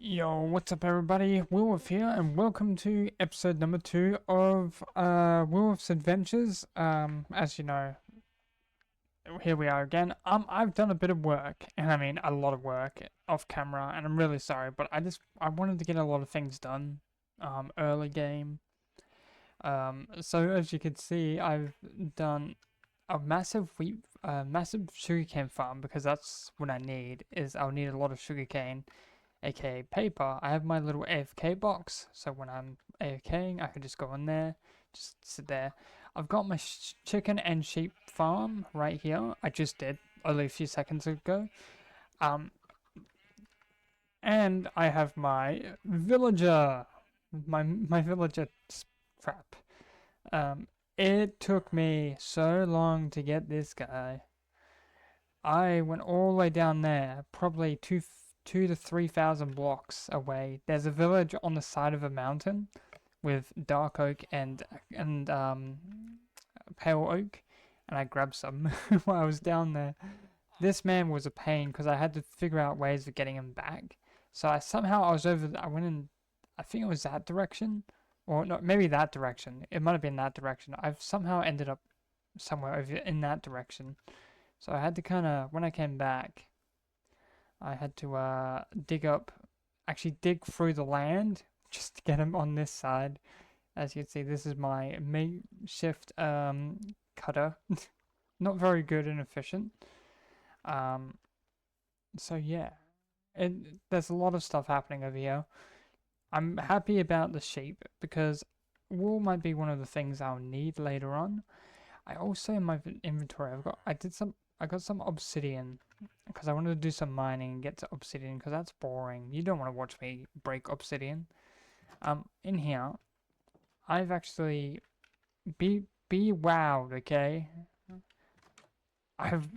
Yo, what's up everybody? WillWolf here and welcome to episode number 2 of WillWolf's Adventures. As you know, here we are again. I've done a bit of work, and I mean a lot of work off camera, and I'm really sorry, but I wanted to get a lot of things done early game. So as you can see, I've done a massive sugarcane farm because that's what I need. I'll need a lot of sugarcane, aka paper. I have my little AFK box, so when I'm AFKing, I can just go in there, just sit there. I've got my chicken and sheep farm right here. I just did only a few seconds ago. And I have my villager, my villager crap. It took me so long to get this guy. I went all the way down there, probably two to 3,000 blocks away. There's a village on the side of a mountain with dark oak and pale oak, and I grabbed some while I was down there. This man was a pain because I had to figure out ways of getting him back. So I went in, I think it was that direction, or no, maybe that direction. It might have been that direction. I've somehow ended up somewhere over in that direction. So I had to kind of, when I came back, I had to actually dig through the land just to get him on this side. As you can see, this is my makeshift cutter. Not very good and efficient. So yeah, there's a lot of stuff happening over here. I'm happy about the sheep because wool might be one of the things I'll need later on. I also in my inventory I got some obsidian because I wanted to do some mining and get to obsidian because that's boring. You don't want to watch me break obsidian. In here, I've actually be wowed, okay? I've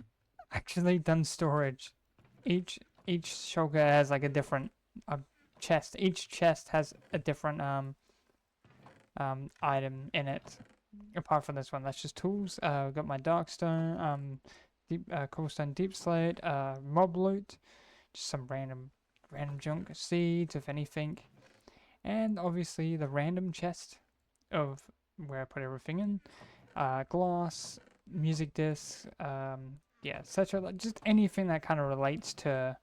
actually done storage. Each shulker has like a different chest. Each chest has a different item in it. Apart from this one, that's just tools. I've got my darkstone, cobblestone deep slate, mob loot, just some random junk, seeds if anything, and obviously the random chest of where I put everything in, glass, music discs, yeah, etc. Just anything that kind of relates to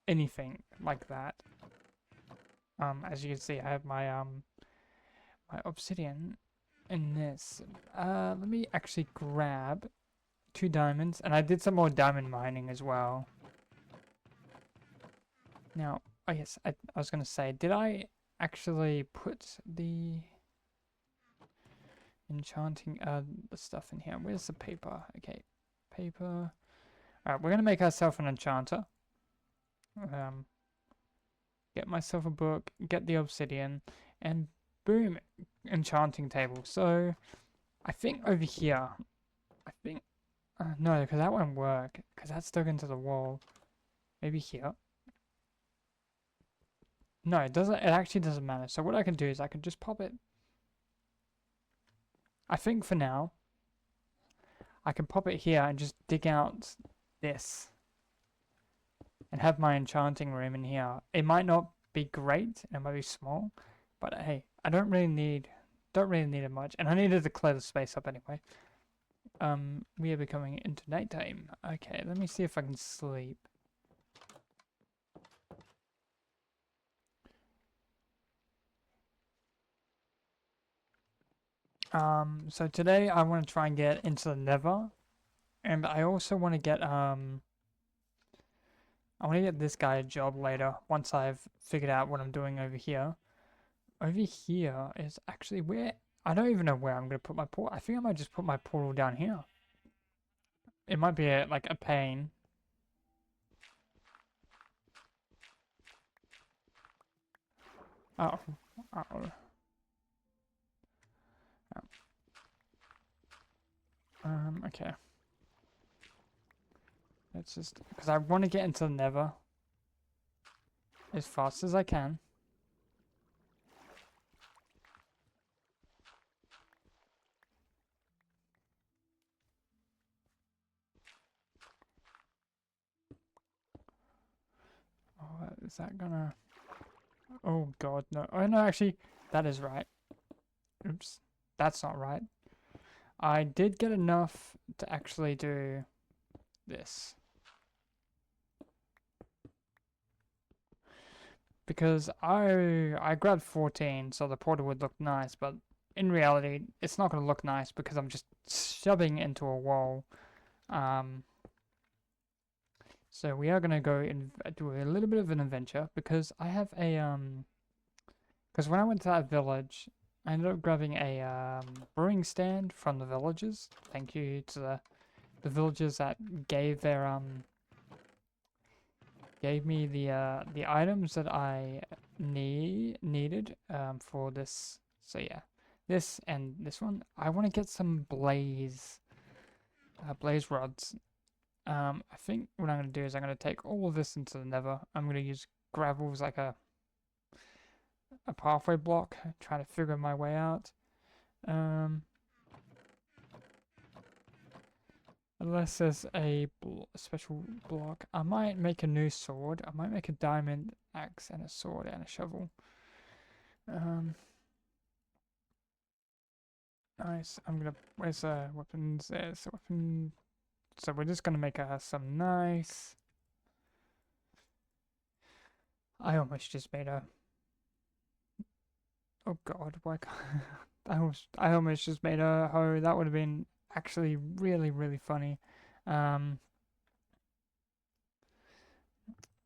anything like that. As you can see, I have my my obsidian in this. Let me actually grab 2 diamonds, and I did some more diamond mining as well. Now, oh yes, I was gonna say, did I actually put the enchanting the stuff in here? Where's the paper? Okay, paper. Alright, we're gonna make ourselves an enchanter. Get myself a book, get the obsidian, and boom, enchanting table. So, I think over here, I think, no, because that won't work, because that's stuck into the wall. Maybe here. No, it doesn't, it actually doesn't matter. So what I can do is I can just pop it. I think for now, I can pop it here and just dig out this. And have my enchanting room in here. It might not be great, and it might be small, but hey, I don't really need it much, and I needed to clear the space up anyway. We are becoming into nighttime. Okay, let me see if I can sleep. So today I want to try and get into the Nether, and I also want to get I want to get this guy a job later once I've figured out what I'm doing over here. Over here is actually where I don't even know where I'm gonna put my portal. I think I might just put my portal down here. It might be like a pain. Oh, oh. Okay. Let's just because I want to get into the Nether as fast as I can. Is that gonna... Oh god, no. Oh no, actually, that is right. Oops. That's not right. I did get enough to actually do this. Because I grabbed 14, so the portal would look nice, but in reality, it's not going to look nice because I'm just shoving into a wall. So we are going to go and do a little bit of an adventure because I have a, because when I went to that village, I ended up grabbing a brewing stand from the villagers. Thank you to the villagers that gave their, gave me the items that I needed for this. So yeah, this and this one. I want to get some blaze rods. I think what I'm gonna do is I'm gonna take all of this into the Nether. I'm gonna use gravel as like a pathway block, trying to figure my way out. Unless there's a special block. I might make a new sword. I might make a diamond axe and a sword and a shovel. Nice. I'm gonna... Where's weapons? There's a weapon. So we're just gonna make some nice... I almost just made a... Oh god, why can't... I almost just made a hoe. That would have been actually really, really funny.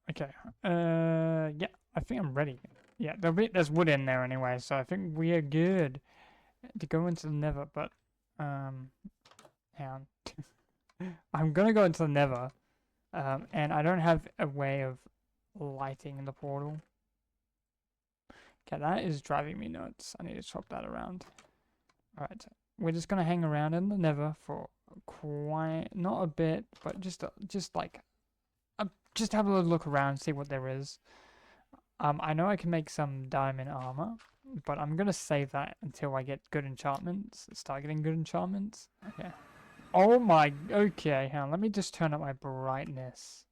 Okay. Yeah, I think I'm ready. Yeah, there's wood in there anyway, so I think we are good to go into the Nether, but hang on. I'm gonna go into the Nether, and I don't have a way of lighting the portal. Okay, that is driving me nuts. I need to swap that around. Alright, we're just gonna hang around in the Nether for quite, not a bit, but just like, just have a little look around, see what there is. I know I can make some diamond armor, but I'm gonna save that until I get good enchantments. Start getting good enchantments. Okay. Oh my, okay, hang on, let me just turn up my brightness.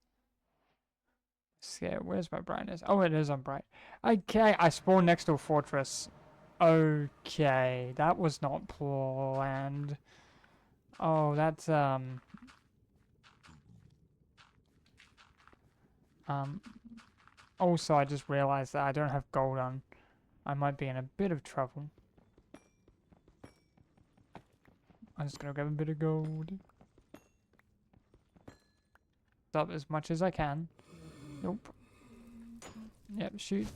Yeah, where's my brightness? Oh, it is on bright. Okay, I spawned next to a fortress. Okay, that was not planned. Oh, that's, also, I just realized that I don't have gold on. I might be in a bit of trouble. I'm just gonna grab a bit of gold. Up as much as I can. Nope. Yep, shoot.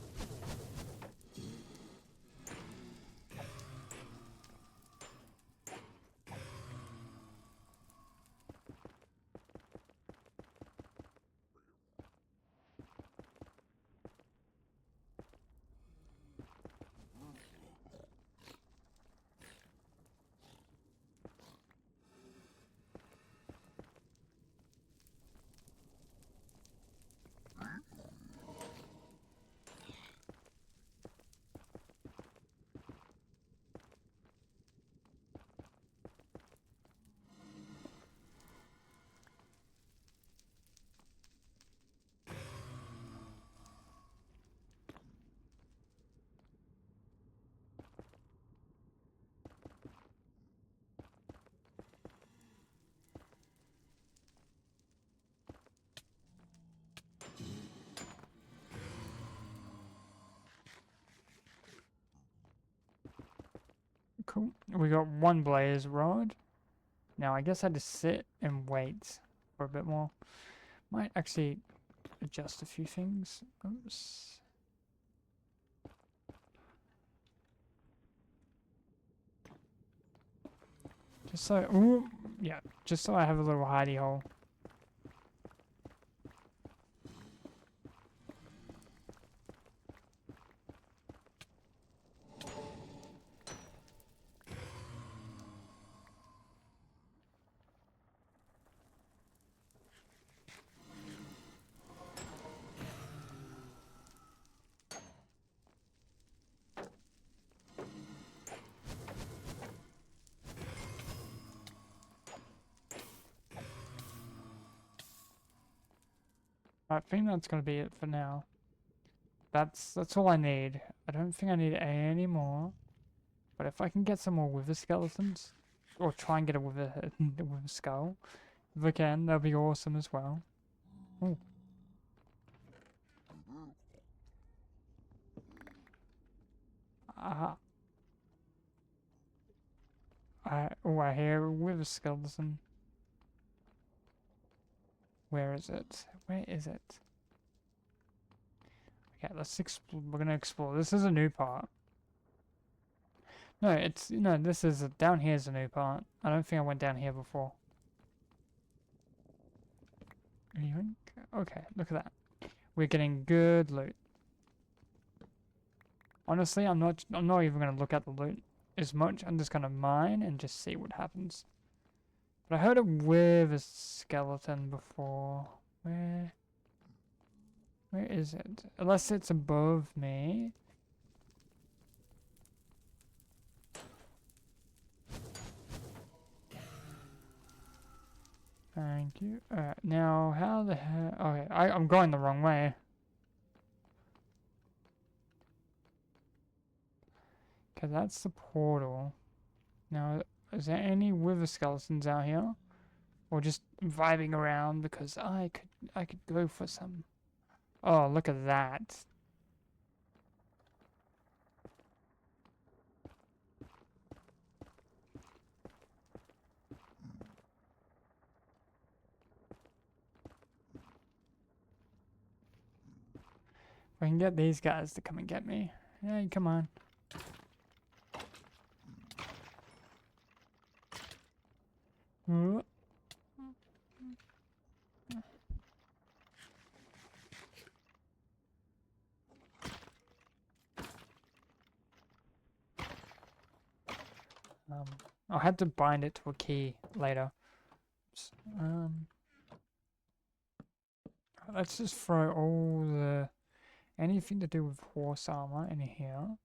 Cool. We got one blaze rod. Now, I guess I just sit and wait for a bit more. Might actually adjust a few things. Oops. Just so, ooh, yeah, just so I have a little hidey hole. I think that's going to be it for now. That's all I need. I don't think I need any more. But if I can get some more wither skeletons, or try and get a wither, wither skull, if I can, that'll be awesome as well. Ooh. I hear a wither skeleton. Where is it? Where is it? Okay, let's explore. We're gonna explore. This is a new part. No, it's this is down here is a new part. I don't think I went down here before. Okay, look at that. We're getting good loot. Honestly, I'm not even gonna look at the loot as much. I'm just gonna mine and just see what happens. But I heard it with a skeleton before. Where is it? Unless it's above me. Thank you. Now how the hell? Okay, I'm going the wrong way. Okay, that's the portal. Now, is there any wither skeletons out here? Or just vibing around because I could go for some. Oh, look at that. I can get these guys to come and get me. Hey, come on. I'll have to bind it to a key later. Let's just throw all the anything to do with horse armor in here.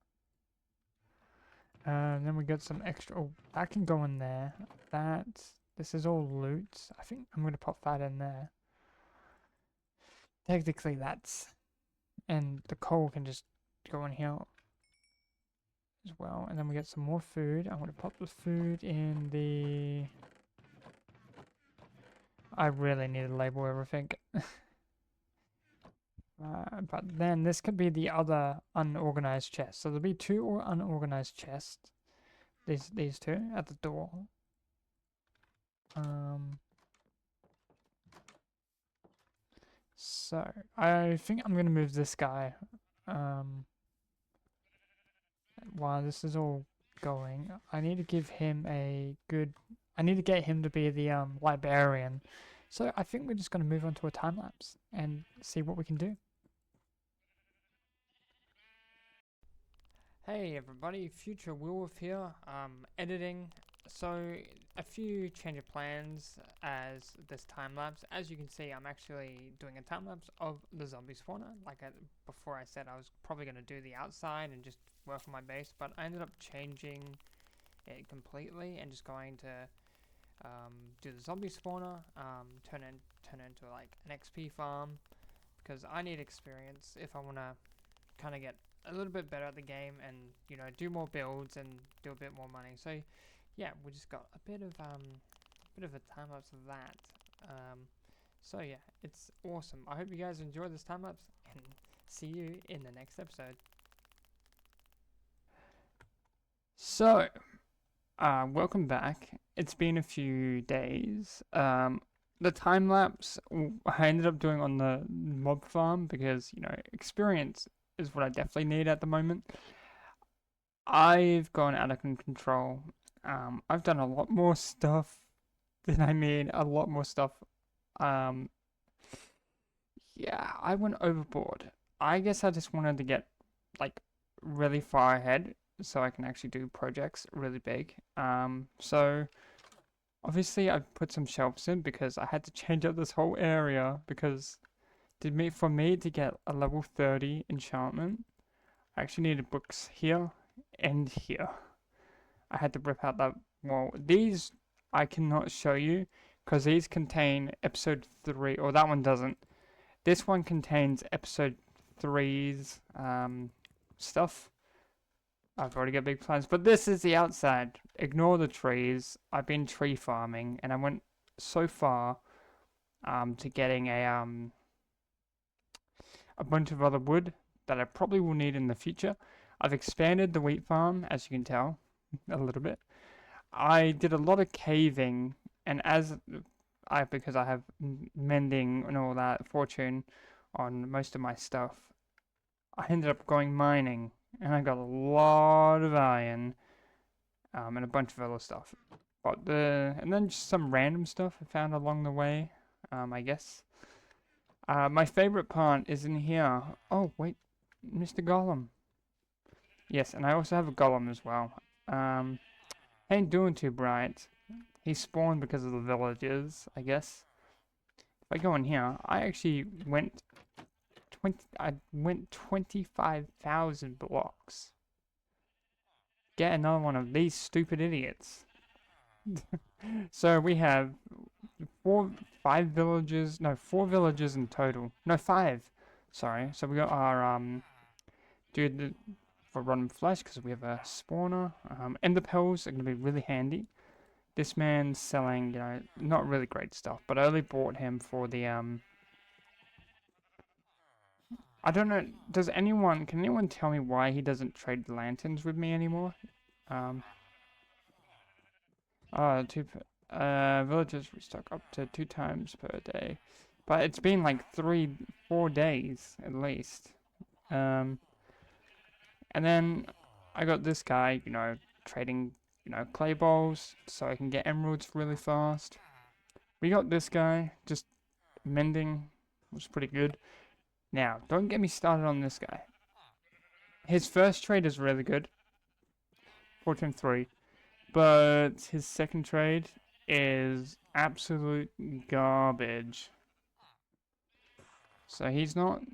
And then we got some extra. Oh, that can go in there. This is all loot. I think I'm gonna pop that in there. Technically, and the coal can just go in here as well. And then we get some more food. I'm gonna pop the food in the. I really need to label everything. But then this could be the other unorganized chest. So there'll be two unorganized chests. These two at the door. So I think I'm gonna move this guy. While this is all going, I need to give him a good. I need to get him to be the librarian. So I think we're just gonna move on to a time lapse and see what we can do. Hey everybody, Future WillWolf here, editing. So a few change of plans as this time lapse. As you can see, I'm actually doing a time lapse of the zombie spawner. Before I said I was probably going to do the outside and just work on my base, but I ended up changing it completely and just going to do the zombie spawner, turn it into like an XP farm, because I need experience if I want to kind of get a little bit better at the game and do more builds and do a bit more money. So yeah, we just got a bit of a time lapse of that. So yeah, it's awesome. I hope you guys enjoy this time lapse and see you in the next episode. So welcome back. It's been a few days. The time lapse I ended up doing on the mob farm because experience is what I definitely need at the moment. I've gone out of control. I've done a lot more stuff than I mean, a lot more stuff. Yeah, I went overboard. I guess I just wanted to get like really far ahead so I can actually do projects really big. So obviously I put some shelves in because I had to change up this whole area because for me to get a level 30 enchantment, I actually needed books here and here. I had to rip out that wall. These I cannot show you because these contain episode 3, or that one doesn't. This one contains episode threes stuff. I've already got big plans, but this is the outside. Ignore the trees. I've been tree farming, and I went so far to getting a bunch of other wood that I probably will need in the future. I've expanded the wheat farm, as you can tell, a little bit. I did a lot of caving, and because I have mending and all that fortune on most of my stuff, I ended up going mining, and I got a lot of iron, and a bunch of other stuff. And then just some random stuff I found along the way, I guess. My favorite part is in here. Oh, wait, Mr. Golem. Yes, and I also have a golem as well. Ain't doing too bright. He spawned because of the villagers, I guess. If I go in here, I actually went 25,000 blocks. Get another one of these stupid idiots. So we have four villages in total. No, 5. Sorry. So we got our dude for rotten flesh because we have a spawner. Ender pearls are gonna be really handy. This man's selling, not really great stuff, but I only bought him for the I don't know. Can anyone tell me why he doesn't trade lanterns with me anymore? Villagers restock up to 2 times per day, but it's been like 4 days at least. And then I got this guy, trading, clay balls so I can get emeralds really fast. We got this guy just mending, was pretty good. Now, don't get me started on this guy. His first trade is really good, Fortune 3, but his second trade is absolute garbage. So he's not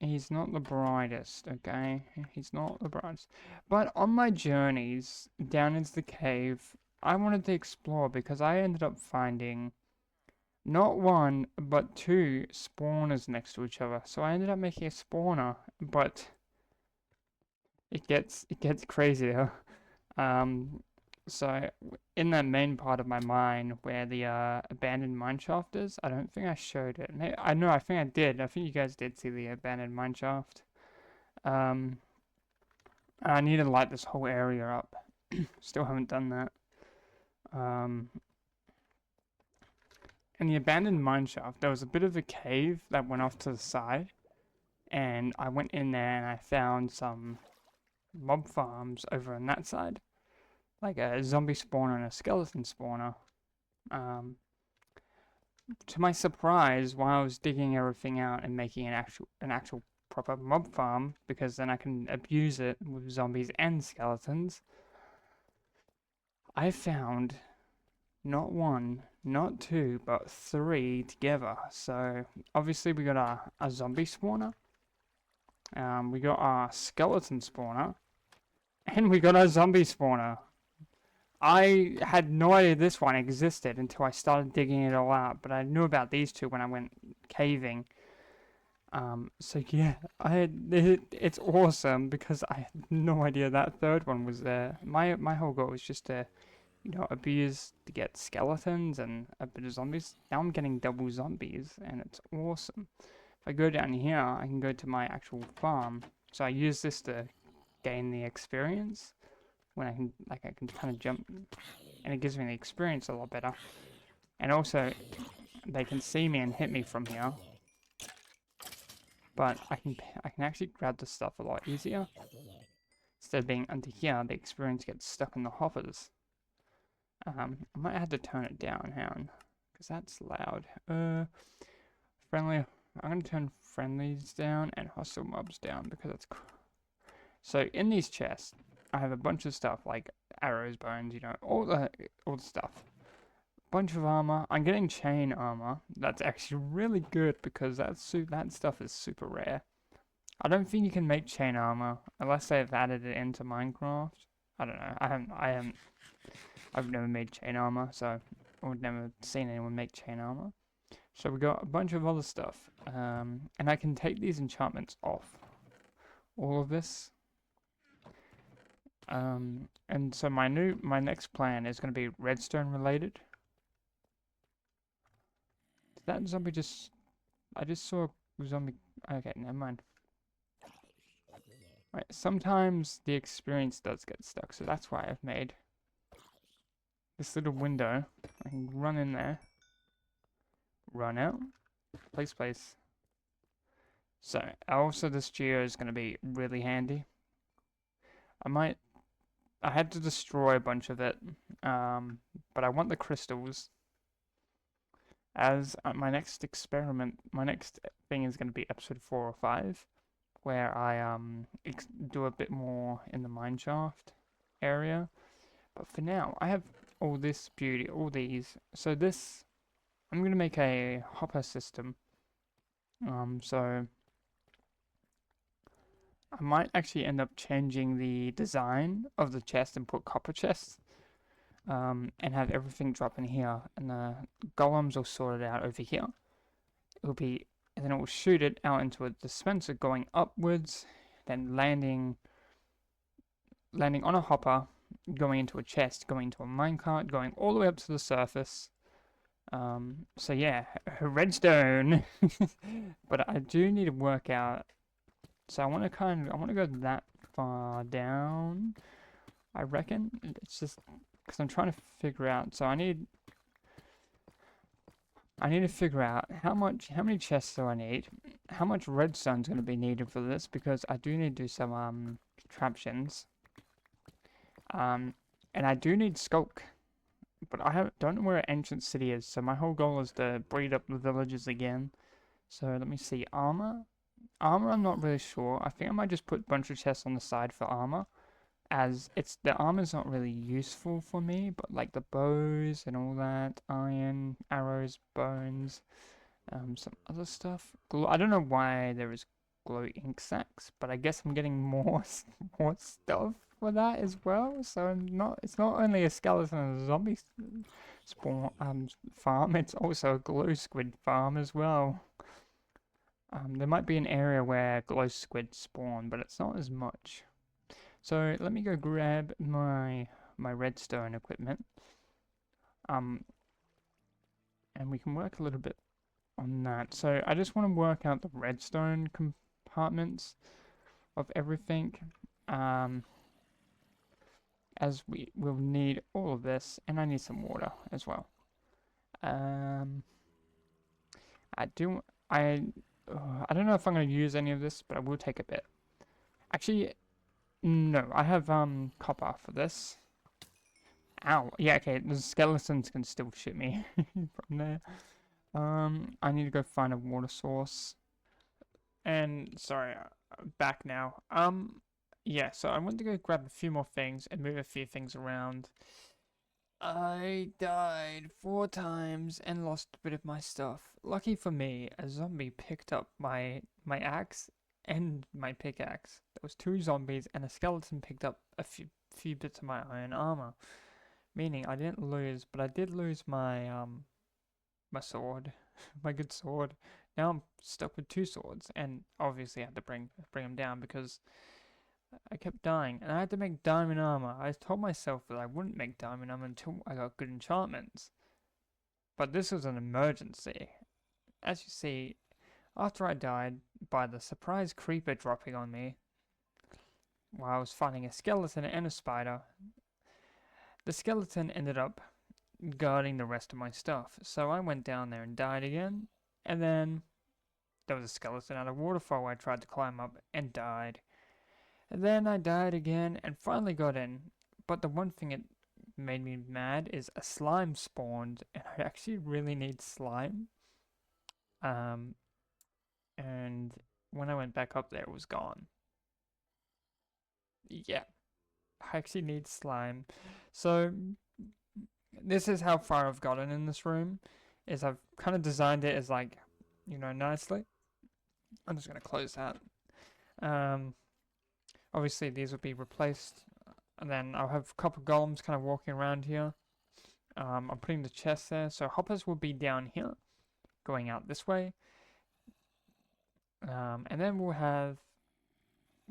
the brightest, okay? He's not the brightest. But on my journeys down into the cave, I wanted to explore because I ended up finding not 1, but 2 spawners next to each other. So I ended up making a spawner, but it gets crazier. So in that main part of my mine where the abandoned mineshaft is, I don't think I showed it. I think I did. I think you guys did see the abandoned mineshaft. I need to light this whole area up. Still haven't done that. In the abandoned mineshaft, there was a bit of a cave that went off to the side, and I went in there and I found some mob farms over on that side, like a zombie spawner and a skeleton spawner. To my surprise, while I was digging everything out and making an actual proper mob farm, because then I can abuse it with zombies and skeletons, I found not 1, not 2, but 3 together. So obviously we got a zombie spawner, we got our skeleton spawner, and we got our zombie spawner. I had no idea this one existed until I started digging it all out, but I knew about these 2 when I went caving. So yeah, it's awesome because I had no idea that 3rd one was there. My whole goal was just to, abuse to get skeletons and a bit of zombies. Now I'm getting double zombies, and it's awesome. If I go down here, I can go to my actual farm. So I use this to gain the experience when I can kind of jump, and it gives me the experience a lot better. And also, they can see me and hit me from here. But I can actually grab the stuff a lot easier. Instead of being under here, the experience gets stuck in the hoppers. I might have to turn it down, because that's loud. Friendly. I'm gonna turn friendlies down and hostile mobs down because that's. So in these chests, I have a bunch of stuff like arrows, bones, all the stuff. Bunch of armor. I'm getting chain armor. That's actually really good because that stuff is super rare. I don't think you can make chain armor unless they've added it into Minecraft. I don't know. I've never made chain armor, so I've never seen anyone make chain armor. So we got a bunch of other stuff. And I can take these enchantments off. All of this. And so my next plan is going to be redstone related. Did that zombie just... I just saw a zombie... Okay, never mind. Right, sometimes the experience does get stuck, so that's why I've made this little window. I can run in there, run out, place. So, also this geo is going to be really handy. I had to destroy a bunch of it, but I want the crystals. As my next experiment, my next thing is going to be episode 4 or 5, where I do a bit more in the mineshaft area. But for now, I have all this beauty, all these. So this, I'm going to make a hopper system. So I might actually end up changing the design of the chest and put copper chests. And have everything drop in here, and the golems will sort it out over here. It'll be, and then it will shoot it out into a dispenser going upwards, then landing on a hopper, going into a chest, going into a minecart, going all the way up to the surface. So yeah, redstone. But I do need to work out. So I want to go that far down. I reckon it's just because I'm trying to figure out. So I need to figure out how many chests do I need, how much redstone's going to be needed for this, because I do need to do some contraptions. And I do need skulk, but don't know where an ancient city is. So my whole goal is to breed up the villages again. So let me see, armor. I'm not really sure. I think I might just put a bunch of chests on the side for armor, as the armor's not really useful for me, but like the bows and all that, iron, arrows, bones, some other stuff. I don't know why there is glow ink sacks, but I guess I'm getting more stuff for that as well. So it's not only a skeleton and a zombie spawn farm, it's also a glow squid farm as well. There might be an area where glow squid spawn, but it's not as much. So let me go grab my redstone equipment. And we can work a little bit on that. So I just want to work out the redstone compartments of everything. As we will need all of this, and I need some water as well. I don't know if I'm going to use any of this, but I will take a bit. Actually, no, I have copper for this. Ow. Yeah, okay, the skeletons can still shoot me from there. I need to go find a water source. And sorry, back now. Yeah, so I went to go grab a few more things and move a few things around. I died 4 times and lost a bit of my stuff. Lucky for me, a zombie picked up my axe and my pickaxe. There was 2 zombies and a skeleton picked up a few bits of my iron armor. Meaning I didn't lose, but I did lose my my sword, my good sword. Now I'm stuck with 2 swords, and obviously I had to bring them down because I kept dying, and I had to make diamond armor. I told myself that I wouldn't make diamond armor until I got good enchantments. But this was an emergency. As you see, after I died by the surprise creeper dropping on me, while I was fighting a skeleton and a spider, the skeleton ended up guarding the rest of my stuff. So I went down there and died again, and then there was a skeleton at a waterfall I tried to climb up and died. And then I died again and finally got in. But the one thing it made me mad is a slime spawned, and I actually really need slime. And when I went back up there, it was gone. Yeah, I actually need slime. So this is how far I've gotten in this room. Is I've kind of designed it as like, nicely. I'm just gonna close that. Obviously these will be replaced, and then I'll have a couple of golems kind of walking around here. I'm putting the chest there, so hoppers will be down here. going out this way. And then we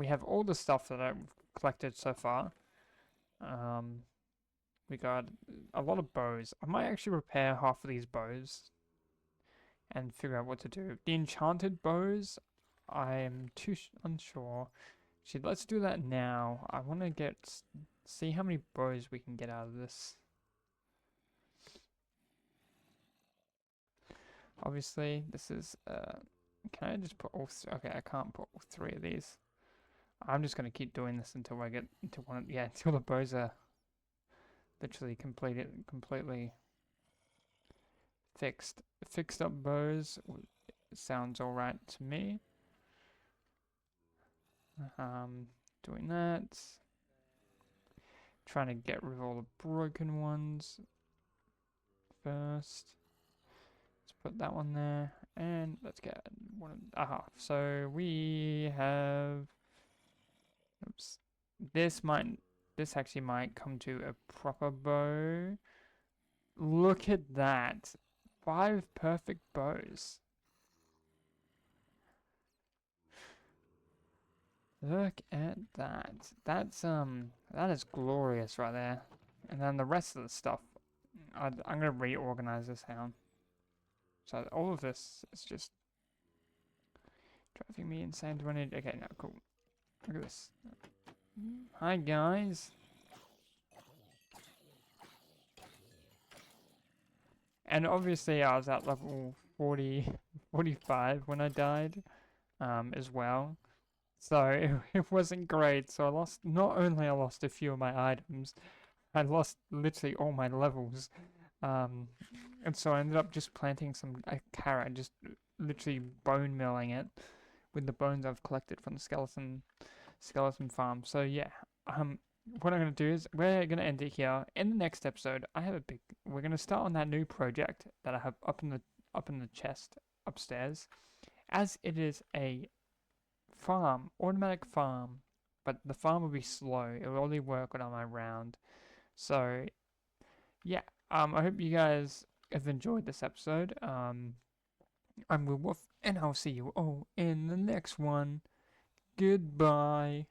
have all the stuff that I've collected so far. We got a lot of bows. I might actually repair half of these bows and figure out what to do. The enchanted bows, I'm too unsure. Actually, let's do that now. I want to see how many bows we can get out of this. Obviously, this is, can I just put all, okay, I can't put all 3 of these. I'm just going to keep doing this until I get into one, yeah, until the bows are literally completely fixed. Fixed up bows sounds alright to me. Doing that. Trying to get rid of all the broken ones first. Let's put that one there, and let's get one of, aha, so we have, oops, this actually might come to a proper bow. Look at that. 5 perfect bows. Look at that. That is glorious right there. And then the rest of the stuff, I'm gonna reorganize this down. So all of this is just driving me insane. Do I need, okay, no, cool. Look at this. Hi guys. And obviously I was at level 45 when I died, as well. So it wasn't great. So I lost, not only I lost a few of my items, I lost literally all my levels. And so I ended up just planting a carrot, just literally bone milling it with the bones I've collected from the skeleton farm. So yeah, what I'm gonna do is we're gonna end it here. In the next episode, we're gonna start on that new project that I have up in the chest upstairs, as it is a farm, automatic farm, but the farm will be slow. It will only work when I'm around. So yeah, I hope you guys have enjoyed this episode. I'm WillWolf, and I'll see you all in the next one. Goodbye.